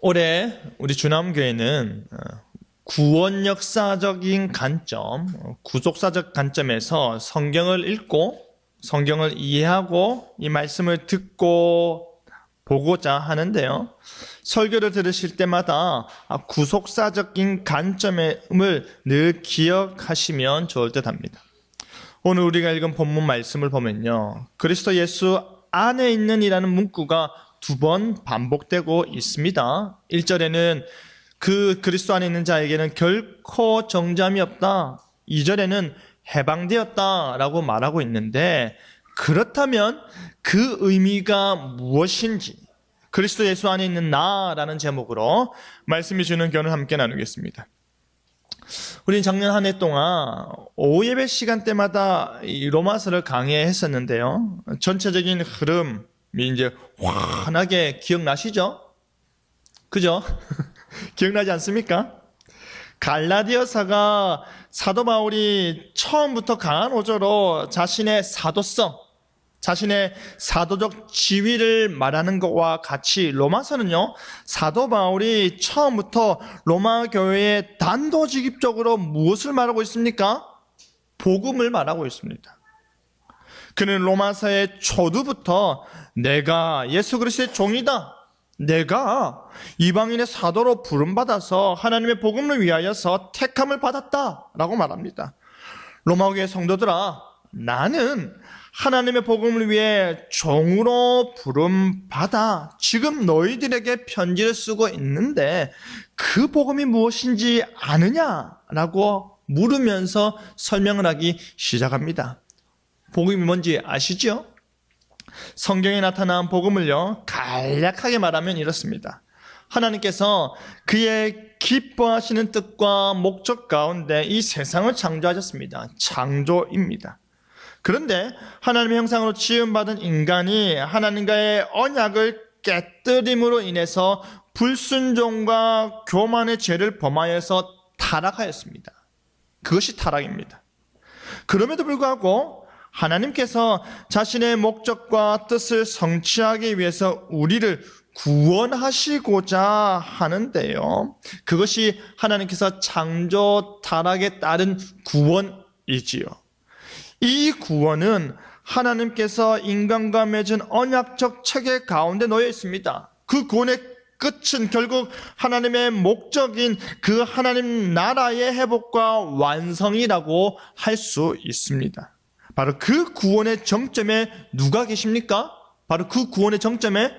올해 우리 주남교회는 구원 역사적인 관점, 구속사적 관점에서 성경을 읽고 성경을 이해하고 이 말씀을 듣고 보고자 하는데요. 설교를 들으실 때마다 구속사적인 관점을 늘 기억하시면 좋을 듯 합니다. 오늘 우리가 읽은 본문 말씀을 보면요, 그리스도 예수 안에 있는 이라는 문구가 2번 반복되고 있습니다. 1절에는 그 그리스도 안에 있는 자에게는 결코 정죄함이 없다. 2절에는 해방되었다 라고 말하고 있는데, 그렇다면 그 의미가 무엇인지 그리스도 예수 안에 있는 나라는 제목으로 말씀이 주는 교훈을 함께 나누겠습니다. 우린 작년 한 해 동안 오후 예배 시간대마다 이 로마서를 강의했었는데요. 전체적인 흐름이 이제 환하게 기억나시죠? 그죠? 기억나지 않습니까? 갈라디아서가 사도 바울이 처음부터 강한 어조로 자신의 사도성, 자신의 사도적 지위를 말하는 것과 같이 로마서는요, 사도 바울이 처음부터 로마 교회에 단도직입적으로 무엇을 말하고 있습니까? 복음을 말하고 있습니다. 그는 로마서의 초두부터 내가 예수 그리스도의 종이다, 내가 이방인의 사도로 부름받아서 하나님의 복음을 위하여서 택함을 받았다라고 말합니다. 로마교회 성도들아, 나는 하나님의 복음을 위해 종으로 부름받아 지금 너희들에게 편지를 쓰고 있는데 그 복음이 무엇인지 아느냐라고 물으면서 설명을 하기 시작합니다. 복음이 뭔지 아시죠? 성경에 나타난 복음을요, 간략하게 말하면 이렇습니다. 하나님께서 그의 기뻐하시는 뜻과 목적 가운데 이 세상을 창조하셨습니다. 창조입니다. 그런데 하나님의 형상으로 지음받은 인간이 하나님과의 언약을 깨뜨림으로 인해서 불순종과 교만의 죄를 범하여서 타락하였습니다. 그것이 타락입니다. 그럼에도 불구하고 하나님께서 자신의 목적과 뜻을 성취하기 위해서 우리를 구원하시고자 하는데요, 그것이 하나님께서 창조 타락에 따른 구원이지요. 이 구원은 하나님께서 인간과 맺은 언약적 체계 가운데 놓여 있습니다. 그 구원의 끝은 결국 하나님의 목적인 그 하나님 나라의 회복과 완성이라고 할 수 있습니다. 바로 그 구원의 정점에 누가 계십니까? 바로 그 구원의 정점에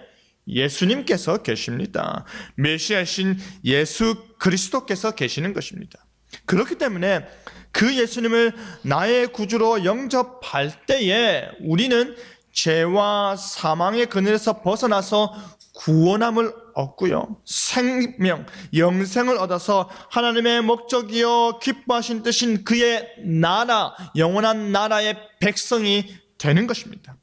예수님께서 계십니다. 메시아신 예수 그리스도께서 계시는 것입니다. 그렇기 때문에 그 예수님을 나의 구주로 영접할 때에 우리는 죄와 사망의 그늘에서 벗어나서 구원함을 얻고요, 생명, 영생을 얻어서 하나님의 목적이요 기뻐하신 뜻인 그의 나라, 영원한 나라의 백성이 되는 것입니다.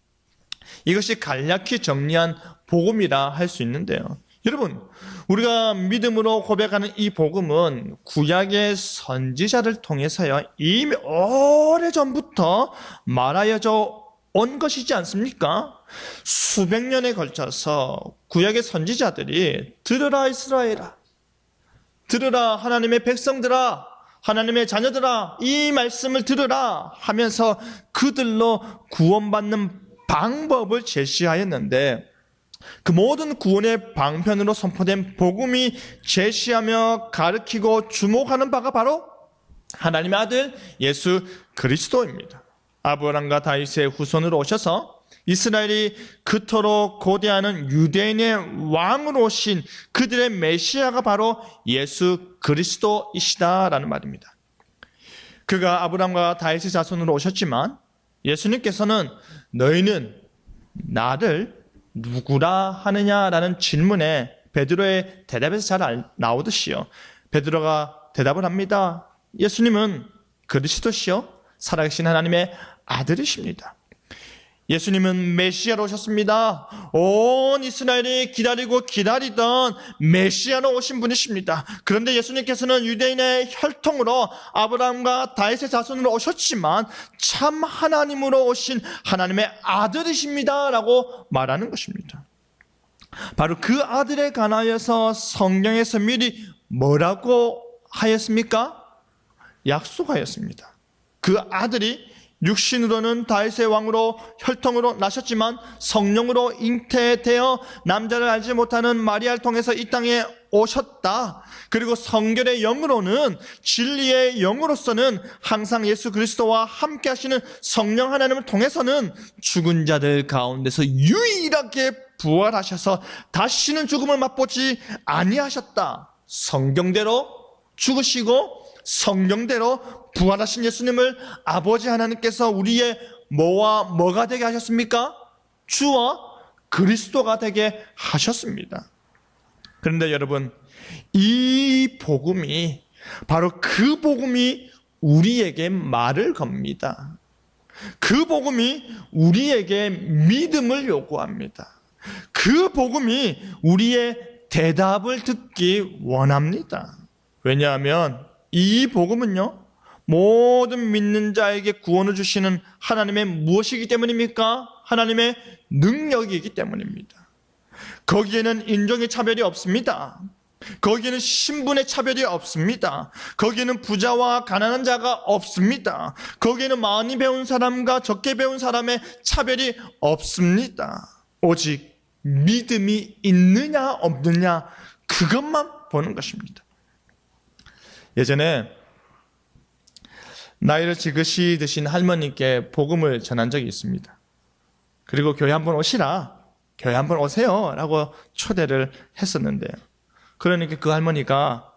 이것이 간략히 정리한 복음이라 할 수 있는데요, 여러분, 우리가 믿음으로 고백하는 이 복음은 구약의 선지자를 통해서요, 이미 오래전부터 말하여져 온 것이지 않습니까? 수백 년에 걸쳐서 구약의 선지자들이 들으라 이스라엘아, 들으라 하나님의 백성들아, 하나님의 자녀들아, 이 말씀을 들으라 하면서 그들로 구원받는 방법을 제시하였는데, 그 모든 구원의 방편으로 선포된 복음이 제시하며 가르치고 주목하는 바가 바로 하나님의 아들 예수 그리스도입니다. 아브라함과 다윗의 후손으로 오셔서 이스라엘이 그토록 고대하는 유대인의 왕으로 오신 그들의 메시아가 바로 예수 그리스도이시다라는 말입니다. 그가 아브라함과 다윗의 자손으로 오셨지만 예수님께서는 너희는 나를 누구라 하느냐라는 질문에 베드로의 대답에서 잘 나오듯이요, 베드로가 대답을 합니다. 예수님은 그리스도시요 살아계신 하나님의 아들이십니다. 예수님은 메시아로 오셨습니다. 온 이스라엘이 기다리고 기다리던 메시아로 오신 분이십니다. 그런데 예수님께서는 유대인의 혈통으로 아브라함과 다윗의 자손으로 오셨지만 참 하나님으로 오신 하나님의 아들이십니다 라고 말하는 것입니다. 바로 그 아들에 관하여서 성경에서 미리 뭐라고 하였습니까? 약속하였습니다. 그 아들이 육신으로는 다윗의 왕으로 혈통으로 나셨지만 성령으로 잉태되어 남자를 알지 못하는 마리아를 통해서 이 땅에 오셨다. 그리고 성결의 영으로는, 진리의 영으로서는 항상 예수 그리스도와 함께 하시는 성령 하나님을 통해서는 죽은 자들 가운데서 유일하게 부활하셔서 다시는 죽음을 맛보지 아니하셨다. 성경대로 죽으시고 성경대로 부활하신 예수님을 아버지 하나님께서 우리의 뭐와 뭐가 되게 하셨습니까? 주와 그리스도가 되게 하셨습니다. 그런데 여러분, 이 복음이, 바로 그 복음이 우리에게 말을 겁니다. 그 복음이 우리에게 믿음을 요구합니다. 그 복음이 우리의 대답을 듣기 원합니다. 왜냐하면 이 복음은요, 모든 믿는 자에게 구원을 주시는 하나님의 무엇이기 때문입니까? 하나님의 능력이기 때문입니다. 거기에는 인종의 차별이 없습니다. 거기에는 신분의 차별이 없습니다. 거기에는 부자와 가난한 자가 없습니다. 거기에는 많이 배운 사람과 적게 배운 사람의 차별이 없습니다. 오직 믿음이 있느냐 없느냐, 그것만 보는 것입니다. 예전에 나이를 지그시 드신 할머니께 복음을 전한 적이 있습니다. 그리고 교회 한번 오시라, 교회 한번 오세요 라고 초대를 했었는데요. 그러니까 그 할머니가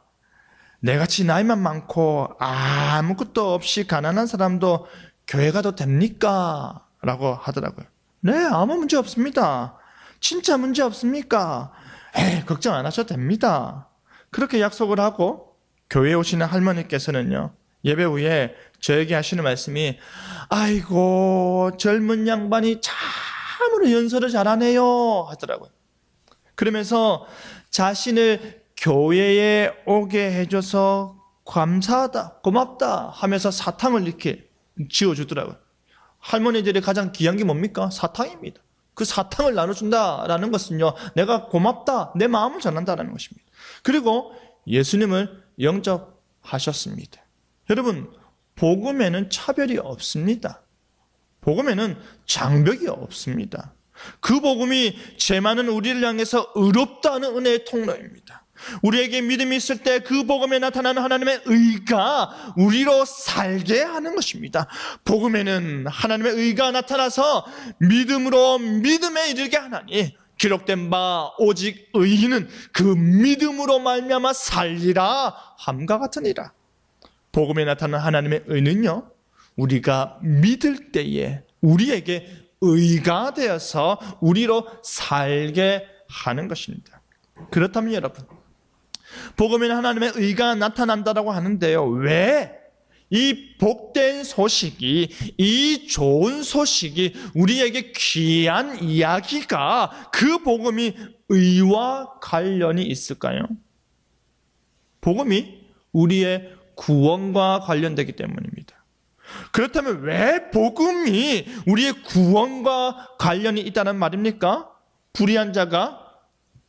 내같이 나이만 많고 아무것도 없이 가난한 사람도 교회 가도 됩니까? 라고 하더라고요. 네, 아무 문제 없습니다. 진짜 문제 없습니까? 걱정 안 하셔도 됩니다. 그렇게 약속을 하고 교회에 오시는 할머니께서는요, 예배 후에 저에게 하시는 말씀이, 아이고 젊은 양반이 참으로 연설을 잘하네요 하더라고요. 그러면서 자신을 교회에 오게 해줘서 감사하다, 고맙다 하면서 사탕을 이렇게 지어주더라고요. 할머니들이 가장 귀한 게 뭡니까? 사탕입니다. 그 사탕을 나눠준다라는 것은요, 내가 고맙다, 내 마음을 전한다라는 것입니다. 그리고 예수님을 영접하셨습니다. 여러분, 복음에는 차별이 없습니다. 복음에는 장벽이 없습니다. 그 복음이 죄 많은 우리를 향해서 의롭다는 은혜의 통로입니다. 우리에게 믿음이 있을 때 그 복음에 나타나는 하나님의 의가 우리로 살게 하는 것입니다. 복음에는 하나님의 의가 나타나서 믿음으로 믿음에 이르게 하나니 기록된 바 오직 의인은 그 믿음으로 말미암아 살리라 함과 같으니라. 복음에 나타나는 하나님의 의는요, 우리가 믿을 때에 우리에게 의가 되어서 우리로 살게 하는 것입니다. 그렇다면 여러분, 복음에는 하나님의 의가 나타난다라고 하는데요, 왜 이 복된 소식이, 이 좋은 소식이, 우리에게 귀한 이야기가, 그 복음이 의와 관련이 있을까요? 복음이 우리의 구원과 관련되기 때문입니다. 그렇다면 왜 복음이 우리의 구원과 관련이 있다는 말입니까? 불의한 자가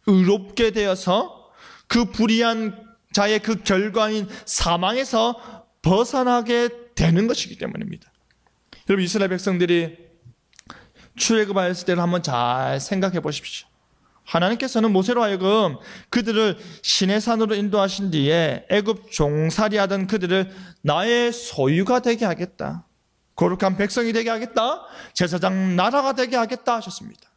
의롭게 되어서 그 불의한 자의 그 결과인 사망에서 벗어나게 되는 것이기 때문입니다. 여러분, 이스라엘 백성들이 출애굽하였을 때를 한번 잘 생각해 보십시오. 하나님께서는 모세로 하여금 그들을 시내산으로 인도하신 뒤에 애굽 종살이 하던 그들을 나의 소유가 되게 하겠다, 거룩한 백성이 되게 하겠다, 제사장 나라가 되게 하겠다 하셨습니다.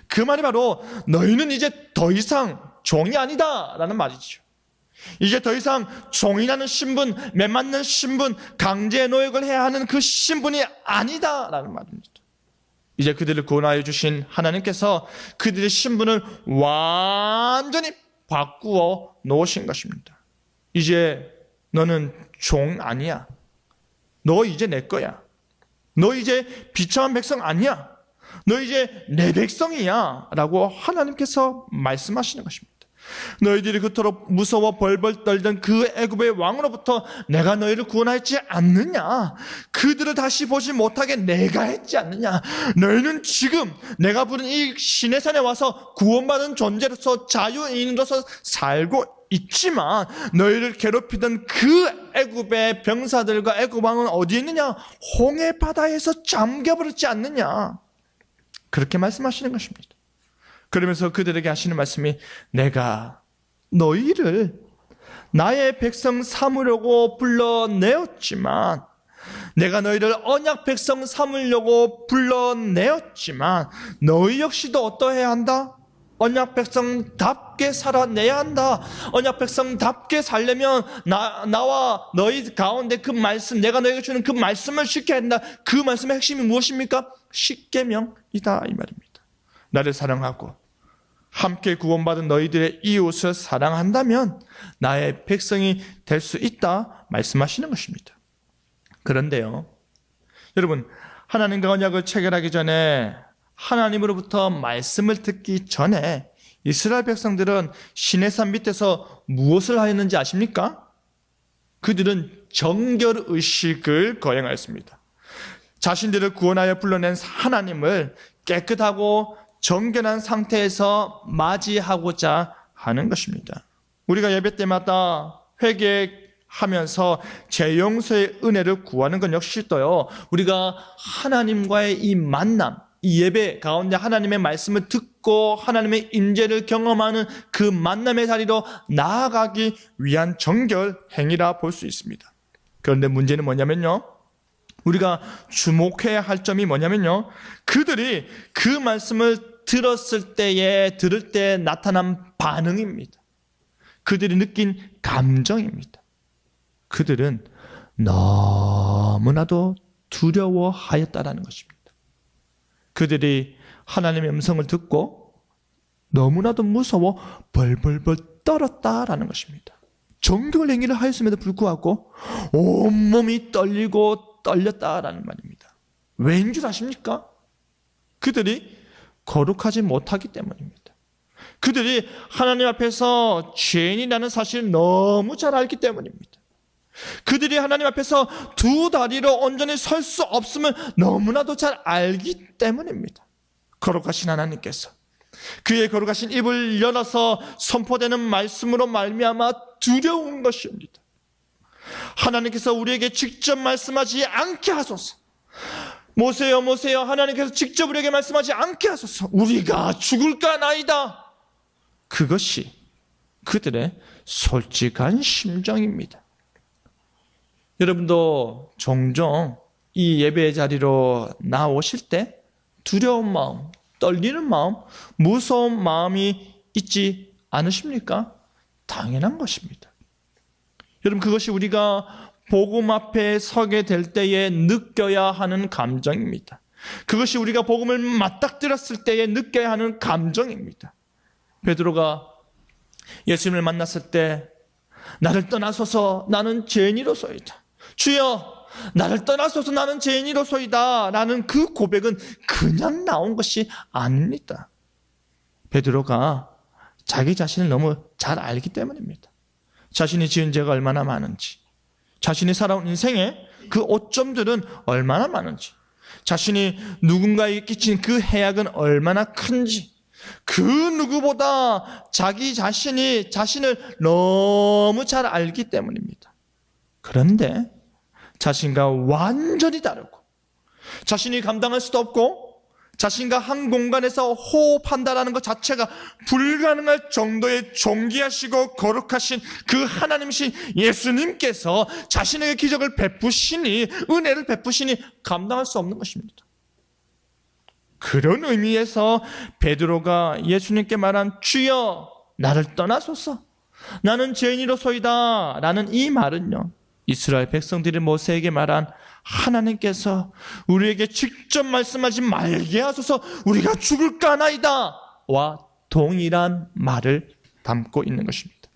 그 말이 바로 너희는 이제 더 이상 종이 아니다 라는 말이죠. 이제 더 이상 종이라는 신분, 매맞는 신분, 강제 노역을 해야 하는 그 신분이 아니다 라는 말입니다. 이제 그들을 구원하여 주신 하나님께서 그들의 신분을 완전히 바꾸어 놓으신 것입니다. 이제 너는 종 아니야. 너 이제 내 거야. 너 이제 비참한 백성 아니야. 너 이제 내 백성이야 라고 하나님께서 말씀하시는 것입니다. 너희들이 그토록 무서워 벌벌 떨던 그 애굽의 왕으로부터 내가 너희를 구원하였지 않느냐? 그들을 다시 보지 못하게 내가 했지 않느냐? 너희는 지금 내가 부른 이 시내산에 와서 구원받은 존재로서 자유인으로서 살고 있지만 너희를 괴롭히던 그 애굽의 병사들과 애굽 왕은 어디 있느냐? 홍해 바다에서 잠겨버렸지 않느냐? 그렇게 말씀하시는 것입니다. 그러면서 그들에게 하시는 말씀이 내가 너희를 나의 백성 삼으려고 불러내었지만 내가 너희를 언약 백성 삼으려고 불러내었지만 너희 역시도 어떠해야 한다? 언약 백성답게 살아내야 한다. 언약 백성답게 살려면 나와 너희 가운데 그 말씀, 내가 너희에게 주는 그 말씀을 지켜야 한다. 그 말씀의 핵심이 무엇입니까? 십계명이다 이 말입니다. 나를 사랑하고 함께 구원받은 너희들의 이웃을 사랑한다면 나의 백성이 될 수 있다 말씀하시는 것입니다. 그런데요, 여러분, 하나님과 언약을 체결하기 전에 하나님으로부터 말씀을 듣기 전에 이스라엘 백성들은 시내산 밑에서 무엇을 하였는지 아십니까? 그들은 정결의식을 거행하였습니다. 자신들을 구원하여 불러낸 하나님을 깨끗하고 정결한 상태에서 맞이하고자 하는 것입니다. 우리가 예배 때마다 회개하면서 재용서의 은혜를 구하는 건 역시 또요, 우리가 하나님과의 이 만남, 이 예배 가운데 하나님의 말씀을 듣고 하나님의 임재를 경험하는 그 만남의 자리로 나아가기 위한 정결 행위라 볼 수 있습니다. 그런데 문제는 뭐냐면요, 우리가 주목해야 할 점이 뭐냐면요, 그들이 그 말씀을 들을 때 나타난 반응입니다. 그들이 느낀 감정입니다. 그들은 너무나도 두려워하였다라는 것입니다. 그들이 하나님의 음성을 듣고 너무나도 무서워 벌벌벌 떨었다라는 것입니다. 정결 행위를 하였음에도 불구하고 온몸이 떨리고 떨렸다라는 말입니다. 왜인 줄 아십니까? 그들이 거룩하지 못하기 때문입니다. 그들이 하나님 앞에서 죄인이라는 사실을 너무 잘 알기 때문입니다. 그들이 하나님 앞에서 두 다리로 온전히 설 수 없음을 너무나도 잘 알기 때문입니다. 거룩하신 하나님께서 그의 거룩하신 입을 열어서 선포되는 말씀으로 말미암아 두려운 것입니다. 하나님께서 우리에게 직접 말씀하지 않게 하소서. 모세여 모세여, 하나님께서 직접 우리에게 말씀하지 않게 하소서. 우리가 죽을까 나이다. 그것이 그들의 솔직한 심정입니다. 여러분도 종종 이 예배 자리로 나오실 때 두려운 마음, 떨리는 마음, 무서운 마음이 있지 않으십니까? 당연한 것입니다. 여러분, 그것이 우리가 복음 앞에 서게 될 때에 느껴야 하는 감정입니다. 그것이 우리가 복음을 맞닥뜨렸을 때에 느껴야 하는 감정입니다. 베드로가 예수님을 만났을 때 나를 떠나소서 나는 죄인이로소이다. 주여, 나를 떠나소서 나는 죄인이로소이다 라는 그 고백은 그냥 나온 것이 아닙니다. 베드로가 자기 자신을 너무 잘 알기 때문입니다. 자신이 지은 죄가 얼마나 많은지, 자신이 살아온 인생에 그 오점들은 얼마나 많은지, 자신이 누군가에게 끼친 그 해악은 얼마나 큰지, 그 누구보다 자기 자신을 너무 잘 알기 때문입니다. 그런데 자신과 완전히 다르고 자신이 감당할 수도 없고 자신과 한 공간에서 호흡한다라는 것 자체가 불가능할 정도의 존귀하시고 거룩하신 그 하나님이신 예수님께서 자신에게 기적을 베푸시니, 은혜를 베푸시니 감당할 수 없는 것입니다. 그런 의미에서 베드로가 예수님께 말한 주여 나를 떠나소서 나는 죄인이로소이다 라는 이 말은요, 이스라엘 백성들이 모세에게 말한 하나님께서 우리에게 직접 말씀하지 말게 하소서 우리가 죽을까나이다 와 동일한 말을 담고 있는 것입니다.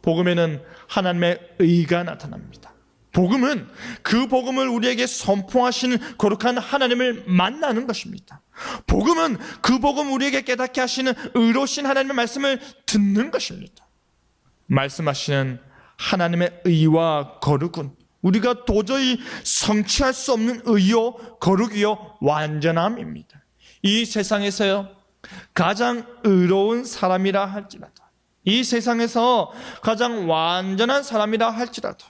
복음에는 하나님의 의가 나타납니다. 복음은 그 복음을 우리에게 선포하시는 거룩한 하나님을 만나는 것입니다. 복음은 그 복음 우리에게 깨닫게 하시는 의로우신 하나님의 말씀을 듣는 것입니다. 말씀하시는 하나님의 의와 거룩은 우리가 도저히 성취할 수 없는 의요 거룩이요 완전함입니다. 이 세상에서요 가장 의로운 사람이라 할지라도, 이 세상에서 가장 완전한 사람이라 할지라도,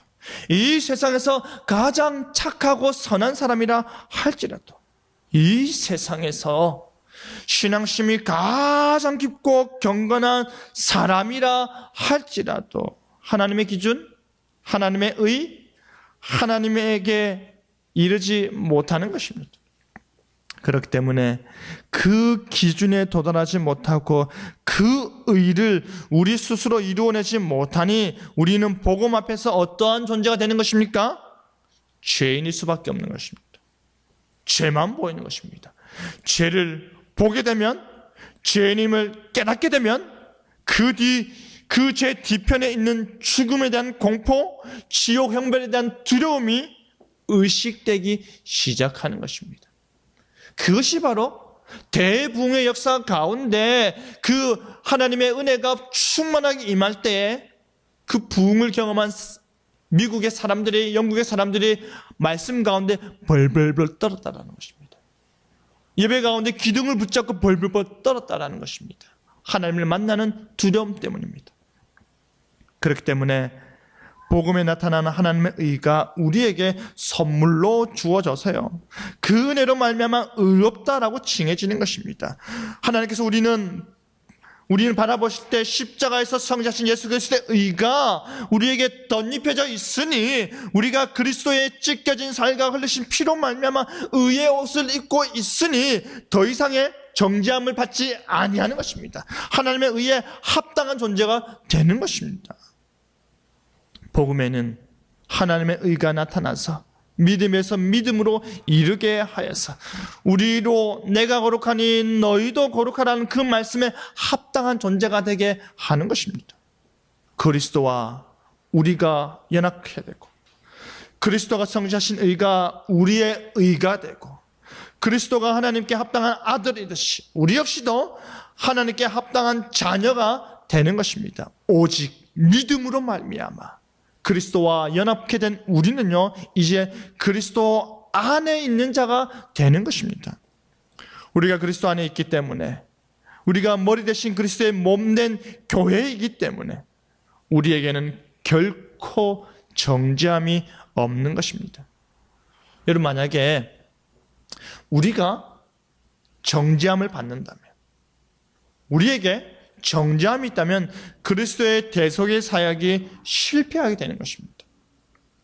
이 세상에서 가장 착하고 선한 사람이라 할지라도, 이 세상에서 신앙심이 가장 깊고 경건한 사람이라 할지라도 하나님의 기준, 하나님의 의, 하나님에게 이르지 못하는 것입니다. 그렇기 때문에 그 기준에 도달하지 못하고 그 의를 우리 스스로 이루어내지 못하니 우리는 복음 앞에서 어떠한 존재가 되는 것입니까? 죄인일 수밖에 없는 것입니다. 죄만 보이는 것입니다. 죄를 보게 되면, 죄인임을 깨닫게 되면 그 죄 뒤편에 있는 죽음에 대한 공포, 지옥 형벌에 대한 두려움이 의식되기 시작하는 것입니다. 그것이 바로 대부흥의 역사 가운데 그 하나님의 은혜가 충만하게 임할 때에 그 부흥을 경험한 미국의 사람들이, 영국의 사람들이 말씀 가운데 벌벌벌 떨었다라는 것입니다. 예배 가운데 기둥을 붙잡고 벌벌벌 떨었다라는 것입니다. 하나님을 만나는 두려움 때문입니다. 그렇기 때문에 복음에 나타나는 하나님의 의가 우리에게 선물로 주어져서요 그 은혜로 말미암아 의롭다라고 칭해지는 것입니다. 하나님께서 우리는 바라보실 때 십자가에서 성자신 예수 그리스도의 의가 우리에게 덧입혀져 있으니 우리가 그리스도의 찢겨진 살과 흘리신 피로 말미암아 의의 옷을 입고 있으니 더 이상의 정죄함을 받지 아니하는 것입니다. 하나님의 의에 합당한 존재가 되는 것입니다. 복음에는 하나님의 의가 나타나서 믿음에서 믿음으로 이르게 하여서 우리로 내가 거룩하니 너희도 거룩하라는 그 말씀에 합당한 존재가 되게 하는 것입니다. 그리스도와 우리가 연합해야 되고, 그리스도가 성취하신 의가 우리의 의가 되고, 그리스도가 하나님께 합당한 아들이듯이 우리 역시도 하나님께 합당한 자녀가 되는 것입니다. 오직 믿음으로 말미암아 그리스도와 연합케 된 우리는요 이제 그리스도 안에 있는 자가 되는 것입니다. 우리가 그리스도 안에 있기 때문에, 우리가 머리 대신 그리스도의 몸된 교회이기 때문에 우리에게는 결코 정죄함이 없는 것입니다. 여러분, 만약에 우리가 정죄함을 받는다면, 우리에게 정죄함이 있다면 그리스도의 대속의 사역이 실패하게 되는 것입니다.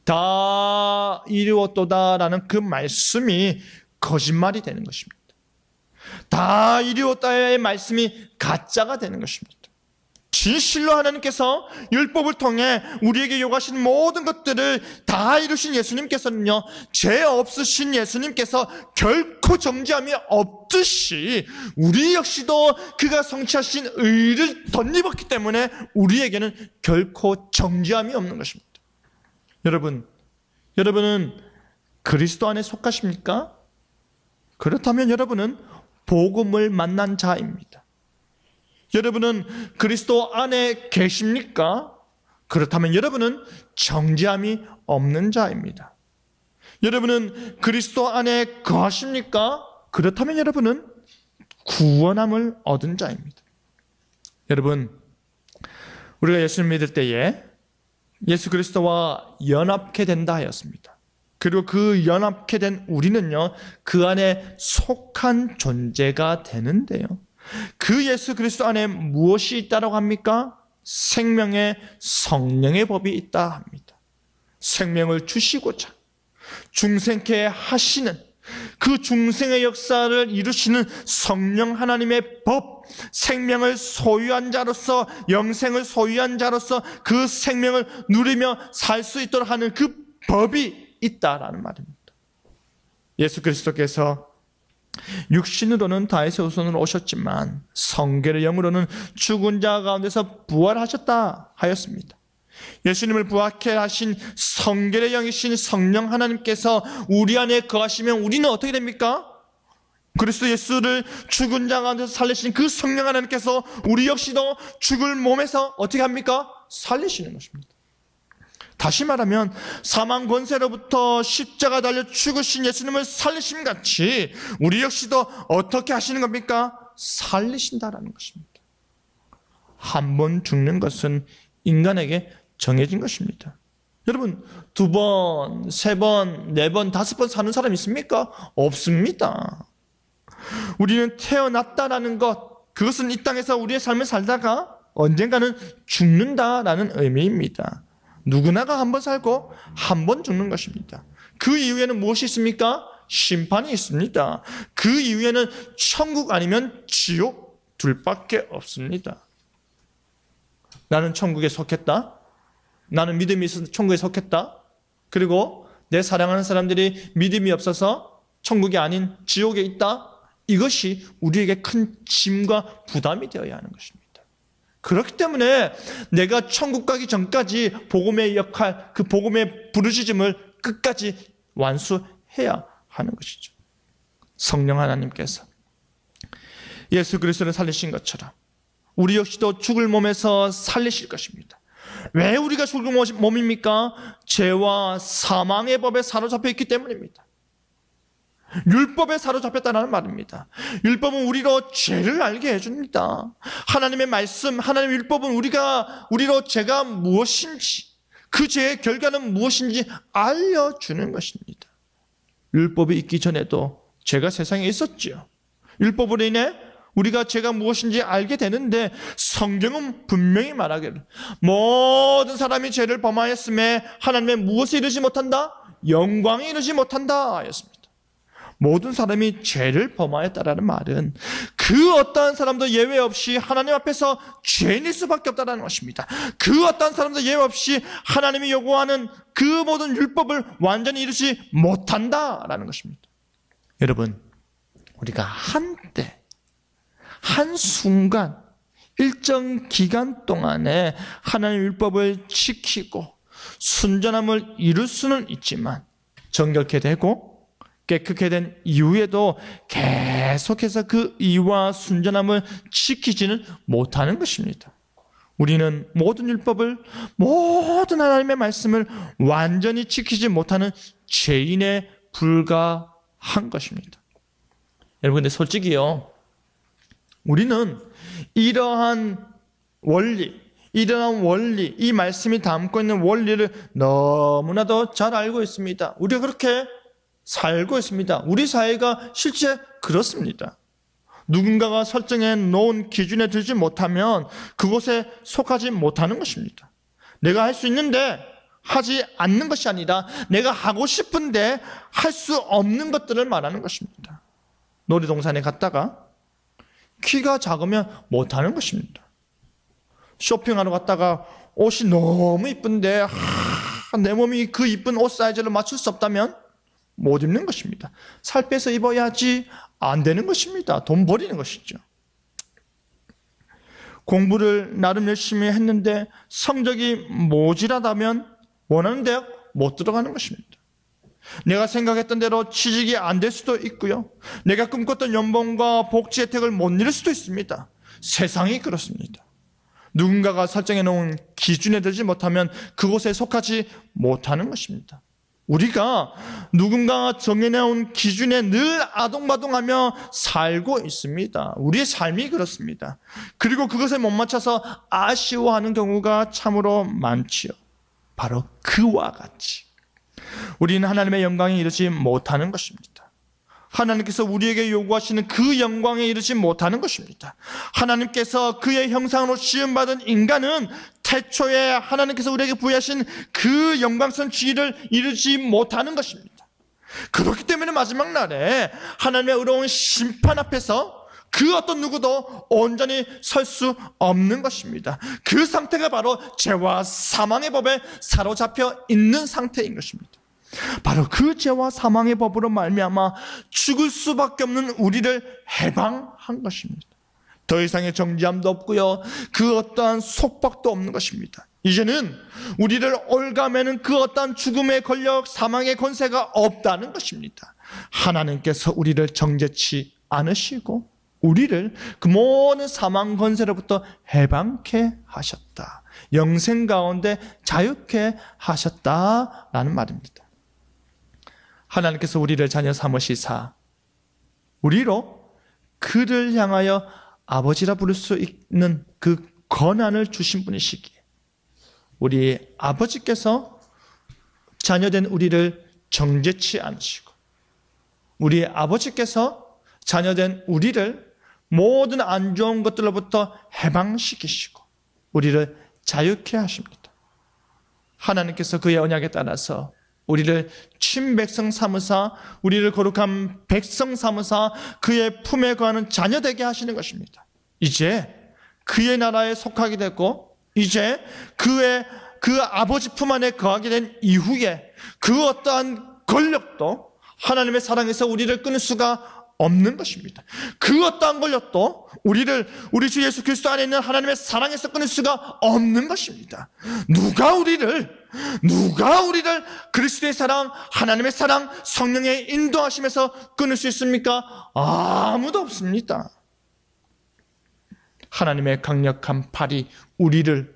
다 이루었도다라는 그 말씀이 거짓말이 되는 것입니다. 다 이루었다의 말씀이 가짜가 되는 것입니다. 진실로 하나님께서 율법을 통해 우리에게 요구하신 모든 것들을 다 이루신 예수님께서는요, 죄 없으신 예수님께서 결코 정죄함이 없듯이 우리 역시도 그가 성취하신 의를 덧입었기 때문에 우리에게는 결코 정죄함이 없는 것입니다. 여러분은 그리스도 안에 속하십니까? 그렇다면 여러분은 복음을 만난 자입니다. 여러분은 그리스도 안에 계십니까? 그렇다면 여러분은 정죄함이 없는 자입니다. 여러분은 그리스도 안에 거하십니까? 그렇다면 여러분은 구원함을 얻은 자입니다. 여러분, 우리가 예수를 믿을 때에 예수 그리스도와 연합케 된다 하였습니다. 그리고 그 연합케 된 우리는요, 그 안에 속한 존재가 되는데요, 그 예수 그리스도 안에 무엇이 있다라고 합니까? 생명의 성령의 법이 있다 합니다. 생명을 주시고자 중생케 하시는 그 중생의 역사를 이루시는 성령 하나님의 법, 생명을 소유한 자로서, 영생을 소유한 자로서 그 생명을 누리며 살 수 있도록 하는 그 법이 있다라는 말입니다. 예수 그리스도께서 육신으로는 다윗의 후손으로 오셨지만 성결의 영으로는 죽은 자 가운데서 부활하셨다 하였습니다. 예수님을 부활케 하신 성결의 영이신 성령 하나님께서 우리 안에 거하시면 우리는 어떻게 됩니까? 그리스도 예수를 죽은 자 가운데서 살리신 그 성령 하나님께서 우리 역시도 죽을 몸에서 어떻게 합니까? 살리시는 것입니다. 다시 말하면 사망 권세로부터 십자가 달려 죽으신 예수님을 살리심 같이 우리 역시도 어떻게 하시는 겁니까? 살리신다라는 것입니다. 한 번 죽는 것은 인간에게 정해진 것입니다. 여러분, 2번, 3번, 4번, 5번 사는 사람 있습니까? 없습니다. 우리는 태어났다라는 것, 그것은 이 땅에서 우리의 삶을 살다가 언젠가는 죽는다라는 의미입니다. 누구나가 한 번 살고 한 번 죽는 것입니다. 그 이후에는 무엇이 있습니까? 심판이 있습니다. 그 이후에는 천국 아니면 지옥 둘밖에 없습니다. 나는 천국에 속했다. 나는 믿음이 있어서 천국에 속했다. 그리고 내 사랑하는 사람들이 믿음이 없어서 천국이 아닌 지옥에 있다. 이것이 우리에게 큰 짐과 부담이 되어야 하는 것입니다. 그렇기 때문에 내가 천국 가기 전까지 복음의 역할, 그 복음의 부르짖음을 끝까지 완수해야 하는 것이죠. 성령 하나님께서 예수 그리스도를 살리신 것처럼 우리 역시도 죽을 몸에서 살리실 것입니다. 왜 우리가 죽을 몸입니까? 죄와 사망의 법에 사로잡혀 있기 때문입니다. 율법에 사로잡혔다는 말입니다. 율법은 우리로 죄를 알게 해줍니다. 하나님의 말씀, 하나님의 율법은 우리로 죄가 무엇인지, 그 죄의 결과는 무엇인지 알려주는 것입니다. 율법이 있기 전에도 죄가 세상에 있었지요. 율법으로 인해 우리가 죄가 무엇인지 알게 되는데 성경은 분명히 말하기를 모든 사람이 죄를 범하였음에 하나님의 무엇에 이르지 못한다? 영광에 이르지 못한다 하였습니다. 모든 사람이 죄를 범하였다라는 말은 그 어떠한 사람도 예외 없이 하나님 앞에서 죄인일 수밖에 없다는 것입니다. 그 어떠한 사람도 예외 없이 하나님이 요구하는 그 모든 율법을 완전히 이루지 못한다라는 것입니다. 여러분, 우리가 한때 한순간 일정 기간 동안에 하나님의 율법을 지키고 순전함을 이룰 수는 있지만 정결케 되고 깨끗게 된 이후에도 계속해서 그 의와 순전함을 지키지는 못하는 것입니다. 우리는 모든 율법을, 모든 하나님의 말씀을 완전히 지키지 못하는 죄인에 불과한 것입니다. 여러분, 근데 솔직히요, 우리는 이러한 원리, 이 말씀이 담고 있는 원리를 너무나도 잘 알고 있습니다. 우리가 그렇게 살고 있습니다. 우리 사회가 실제 그렇습니다. 누군가가 설정해 놓은 기준에 들지 못하면 그곳에 속하지 못하는 것입니다. 내가 할 수 있는데 하지 않는 것이 아니라 내가 하고 싶은데 할 수 없는 것들을 말하는 것입니다. 놀이동산에 갔다가 키가 작으면 못하는 것입니다. 쇼핑하러 갔다가 옷이 너무 이쁜데 내 몸이 그 이쁜 옷 사이즈를 맞출 수 없다면 못 입는 것입니다. 살 빼서 입어야지 안 되는 것입니다. 돈 버리는 것이죠. 공부를 나름 열심히 했는데 성적이 모자라다면 원하는 대학 못 들어가는 것입니다. 내가 생각했던 대로 취직이 안 될 수도 있고요. 내가 꿈꿨던 연봉과 복지 혜택을 못 누릴 수도 있습니다. 세상이 그렇습니다. 누군가가 설정해 놓은 기준에 들지 못하면 그곳에 속하지 못하는 것입니다. 우리가 누군가가 정해놓은 기준에 늘 아동바동하며 살고 있습니다. 우리의 삶이 그렇습니다. 그리고 그것에 못 맞춰서 아쉬워하는 경우가 참으로 많지요. 바로 그와 같이 우리는 하나님의 영광에 이르지 못하는 것입니다. 하나님께서 우리에게 요구하시는 그 영광에 이르지 못하는 것입니다. 하나님께서 그의 형상으로 지음받은 인간은 태초에 하나님께서 우리에게 부여하신 그 영광스러운 지위를 이루지 못하는 것입니다. 그렇기 때문에 마지막 날에 하나님의 의로운 심판 앞에서 그 어떤 누구도 온전히 설 수 없는 것입니다. 그 상태가 바로 죄와 사망의 법에 사로잡혀 있는 상태인 것입니다. 바로 그 죄와 사망의 법으로 말미암아 죽을 수밖에 없는 우리를 해방한 것입니다. 더 이상의 정죄함도 없고요, 그 어떠한 속박도 없는 것입니다. 이제는 우리를 올가매는 그 어떠한 죽음의 권력, 사망의 권세가 없다는 것입니다. 하나님께서 우리를 정죄치 않으시고 우리를 그 모든 사망 권세로부터 해방케 하셨다. 영생 가운데 자유케 하셨다라는 말입니다. 하나님께서 우리를 자녀 삼으시사 우리로 그를 향하여 아버지라 부를 수 있는 그 권한을 주신 분이시기에 우리 아버지께서 자녀된 우리를 정죄치 않으시고 우리 아버지께서 자녀된 우리를 모든 안 좋은 것들로부터 해방시키시고 우리를 자유케 하십니다. 하나님께서 그의 언약에 따라서 우리를 친백성 삼으사 우리를 거룩한 백성 삼으사 그의 품에 거하는 자녀 되게 하시는 것입니다. 이제 그의 나라에 속하게 됐고 이제 그 아버지 품 안에 거하게 된 이후에 그 어떠한 권력도 하나님의 사랑에서 우리를 끊을 수가 없는 것입니다. 그 어떠한 권력도 우리 주 예수 그리스도 안에 있는 하나님의 사랑에서 끊을 수가 없는 것입니다. 누가 우리를 그리스도의 사랑, 하나님의 사랑, 성령의 인도하심에서 끊을 수 있습니까? 아무도 없습니다. 하나님의 강력한 팔이 우리를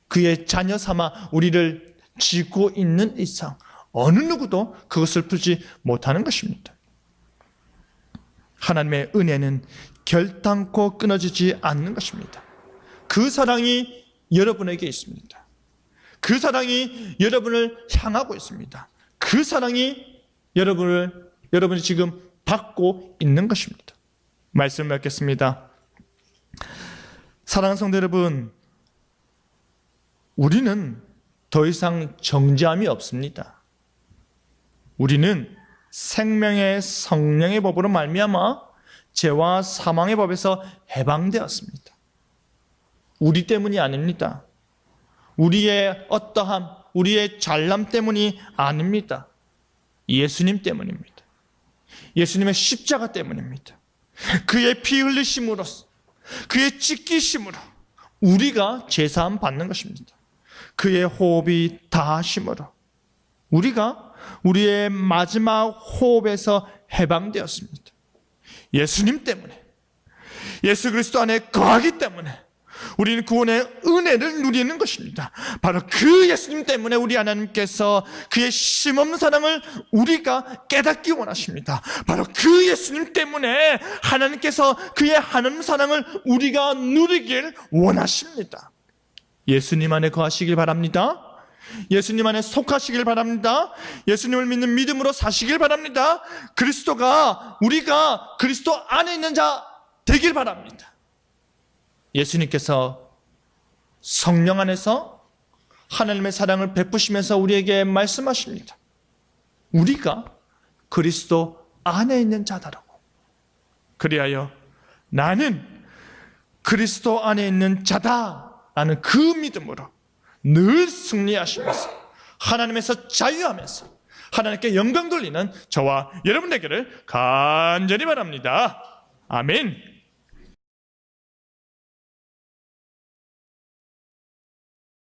그의 자녀 삼아 우리를 쥐고 있는 이상 어느 누구도 그것을 풀지 못하는 것입니다. 하나님의 은혜는 결단코 끊어지지 않는 것입니다. 그 사랑이 여러분에게 있습니다. 그 사랑이 여러분을 향하고 있습니다. 그 사랑이 여러분이 지금 받고 있는 것입니다. 말씀을 맺겠습니다. 사랑하는 성도 여러분, 우리는 더 이상 정죄함이 없습니다. 우리는 생명의 성령의 법으로 말미암아 죄와 사망의 법에서 해방되었습니다. 우리 때문이 아닙니다. 우리의 어떠함, 우리의 잘남 때문이 아닙니다. 예수님 때문입니다. 예수님의 십자가 때문입니다. 그의 피 흘리심으로써 그의 찢기심으로 우리가 제사함 받는 것입니다. 그의 호흡이 다하심으로 우리가 우리의 마지막 호흡에서 해방되었습니다. 예수님 때문에, 예수 그리스도 안에 거하기 때문에 우리는 구원의 은혜를 누리는 것입니다. 바로 그 예수님 때문에 우리 하나님께서 그의 쉼없는 사랑을 우리가 깨닫기 원하십니다. 바로 그 예수님 때문에 하나님께서 그의 하나님 사랑을 우리가 누리길 원하십니다. 예수님 안에 거하시길 바랍니다. 예수님 안에 속하시길 바랍니다. 예수님을 믿는 믿음으로 사시길 바랍니다. 우리가 그리스도 안에 있는 자 되길 바랍니다. 예수님께서 성령 안에서 하나님의 사랑을 베푸시면서 우리에게 말씀하십니다. 우리가 그리스도 안에 있는 자다라고. 그리하여 나는 그리스도 안에 있는 자다라는 그 믿음으로 늘 승리하시면서 하나님에서 자유하면서 하나님께 영광 돌리는 저와 여러분 되기를 간절히 바랍니다. 아멘.